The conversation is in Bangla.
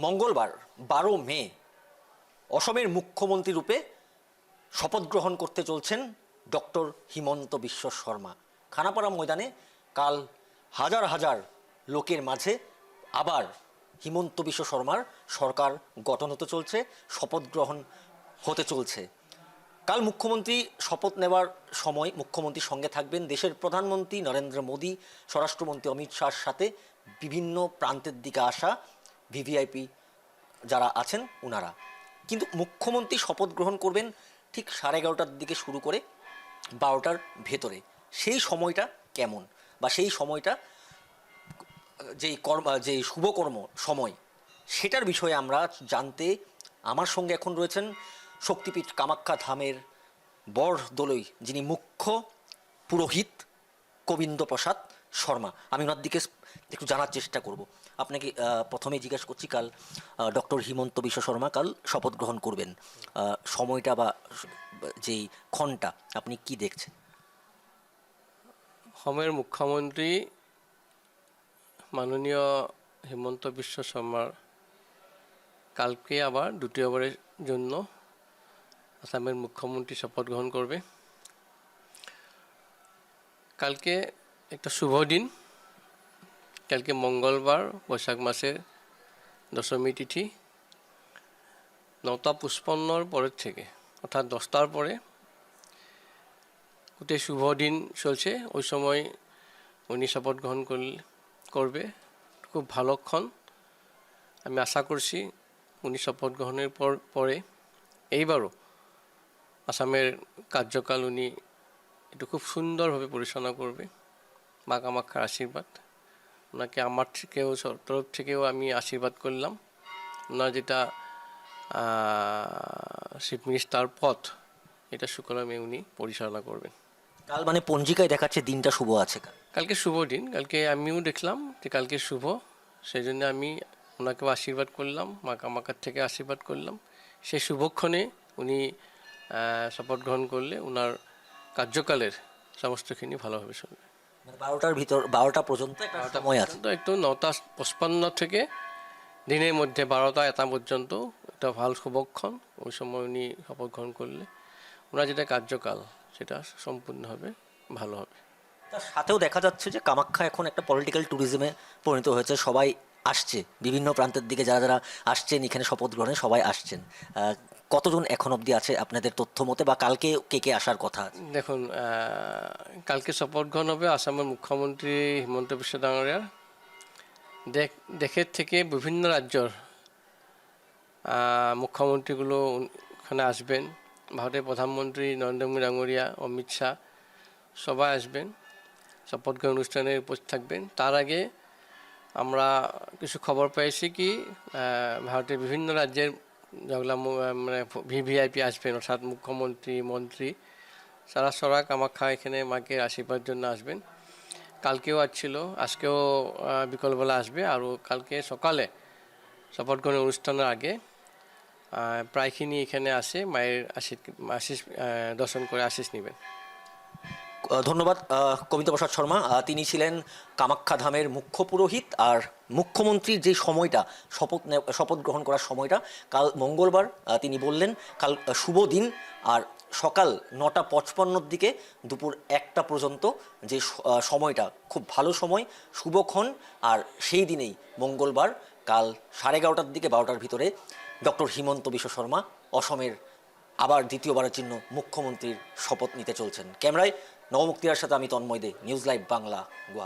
মঙ্গলবার 12 মে অসমের মুখ্যমন্ত্রী রূপে শপথ গ্রহণ করতে চলছেন ডক্টর হিমন্ত বিশ্ব শর্মা। খানাপাড়া ময়দানে কাল হাজার হাজার লোকের মাঝে আবার হিমন্ত বিশ্ব শর্মার সরকার গঠন হতে চলছে, শপথ গ্রহণ হতে চলছে। কাল মুখ্যমন্ত্রী শপথ নেওয়ার সময় মুখ্যমন্ত্রীর সঙ্গে থাকবেন দেশের প্রধানমন্ত্রী নরেন্দ্র মোদী, স্বরাষ্ট্রমন্ত্রী অমিত শাহর সাথে বিভিন্ন প্রান্তের দিকে আসা ভিভিআইপি যারা আছেন ওনারা। কিন্তু মুখ্যমন্ত্রী শপথ গ্রহণ করবেন ঠিক 11:30টার দিকে শুরু করে 12টার ভেতরে। সেই সময়টা কেমন বা সেই সময়টা যেই শুভকর্ম সময়, সেটার বিষয়ে আমরা জানতে আমার সঙ্গে এখন রয়েছেন শক্তিপীঠ কামাখ্যা ধামের বরদলই যিনি মুখ্য পুরোহিত গোবিন্দ প্রসাদ শর্মা। আমি ওনার দিকে একটু জানার চেষ্টা করব। আপনাকে প্রথমে জিজ্ঞেস করছি, কাল ডক্টর হিমন্ত বিশ্ব শর্মা কাল শপথ গ্রহণ করবেন, সময়টা বা যেই ক্ষণটা আপনি কি দেখছেন? অসমের মুখ্যমন্ত্রী মাননীয় হিমন্ত বিশ্ব শর্মার কালকে আবার দ্বিতীয়বারের জন্য আসামের মুখ্যমন্ত্রী শপথ গ্রহণ করবে। কালকে একটা শুভ দিন। কালকে মঙ্গলবার, বৈশাখ মাসের দশমী তিথি। 9:55 পরের থেকে অর্থাৎ 10টার পরে গোটেই শুভ দিন চলছে। ওই সময় উনি শপথ গ্রহণ করবে। খুব ভালোক্ষণ। আমি আশা করছি উনি শপথ গ্রহণের পরে এইবারও আসামের কার্যকাল উনি একটু খুব সুন্দরভাবে পরিচালনা করবে। মা কামাখ্যার আশীর্বাদ ওনাকে আমার তরফ থেকেও আমি আশীর্বাদ করলাম। ওনার যেটা চিফ মিনিস্টার পথ, এটা সুকলমে উনি পরিচালনা করবেন। কাল মানে পঞ্জিকায় দেখাচ্ছে দিনটা শুভ আছে। কালকে শুভ দিন। কালকে আমিও দেখলাম যে কালকে শুভ, সেই জন্য আমি ওনাকেও আশীর্বাদ করলাম, মা কামাখ্যার থেকে আশীর্বাদ করলাম। সেই শুভক্ষণে উনি শপথ গ্রহণ করলে ওনার কার্যকালের সমস্তখিনি ভালোভাবে চলবে। 12টার ভিতর 12টা পর্যন্ত সময় আছে। একটু 9:55 থেকে দিনের মধ্যে 12টা পর্যন্ত একটা ভালো শুভক্ষণ। ওই সময় উনি শপথ গ্রহণ করলে ওনার যেটা কার্যকাল সেটা সম্পূর্ণভাবে ভালো হবে। তার সাথেও দেখা যাচ্ছে যে কামাখ্যা এখন একটা পলিটিক্যাল ট্যুরিজমে পরিণত হয়েছে। সবাই আসছে, বিভিন্ন প্রান্তের দিকে যারা যারা আসছেন এখানে শপথ গ্রহণে সবাই আসছেন। কতজন এখন অবধি আছে আপনাদের তথ্য মতে, বা কালকে কে কে আসার কথা? দেখুন, কালকে শপথ গ্রহণ হবে আসামের মুখ্যমন্ত্রী হিমন্ত বিশ্ব ডাঙরিয়ার। দেশের থেকে বিভিন্ন রাজ্যর মুখ্যমন্ত্রীগুলো ওখানে আসবেন। ভারতের প্রধানমন্ত্রী নরেন্দ্র মোদী ডাঙরিয়া, অমিত শাহ সবাই আসবেন, শপথ গ্রহণ অনুষ্ঠানে উপস্থিত থাকবেন। তার আগে আমরা কিছু খবর পেয়েছি কি ভারতের বিভিন্ন রাজ্যের যেগুলো মানে ভিভিআইপি আসবেন, অর্থাৎ মুখ্যমন্ত্রী, মন্ত্রী, সারা কামাখ্যা এখানে মাকে আশীর্বাদের জন্য আসবেন। কালকেও আসছিল, আজকেও বিকালবেলা আসবে। আর কালকে সকালে শপথ গ্রহণ অনুষ্ঠানের আগে প্রায়খিনি এখানে আসে মায়ের আশিস দর্শন করে আশিস নেবেন। ধন্যবাদ গোবিন্দ প্রসাদ শর্মা। তিনি ছিলেন কামাখ্যা ধামের মুখ্য পুরোহিত। আর মুখ্যমন্ত্রীর যে সময়টা শপথ গ্রহণ করার সময়টা কাল মঙ্গলবার, তিনি বললেন কাল শুভ দিন। আর সকাল 9:55 দিকে দুপুর 1টা পর্যন্ত যে সময়টা খুব ভালো সময়, শুভক্ষণ। আর সেই দিনেই মঙ্গলবার কাল 11:30টার দিকে 12টার ভিতরে ডক্টর হিমন্ত বিশ্ব শর্মা অসমের আবার দ্বিতীয়বারের জন্য মুখ্যমন্ত্রীর শপথ নিতে চলছেন। ক্যামেরায় নবমুক্তির সাথে আমি তন্ময় দে, নিউজ লাইভ বাংলা, গুয়াহাটি।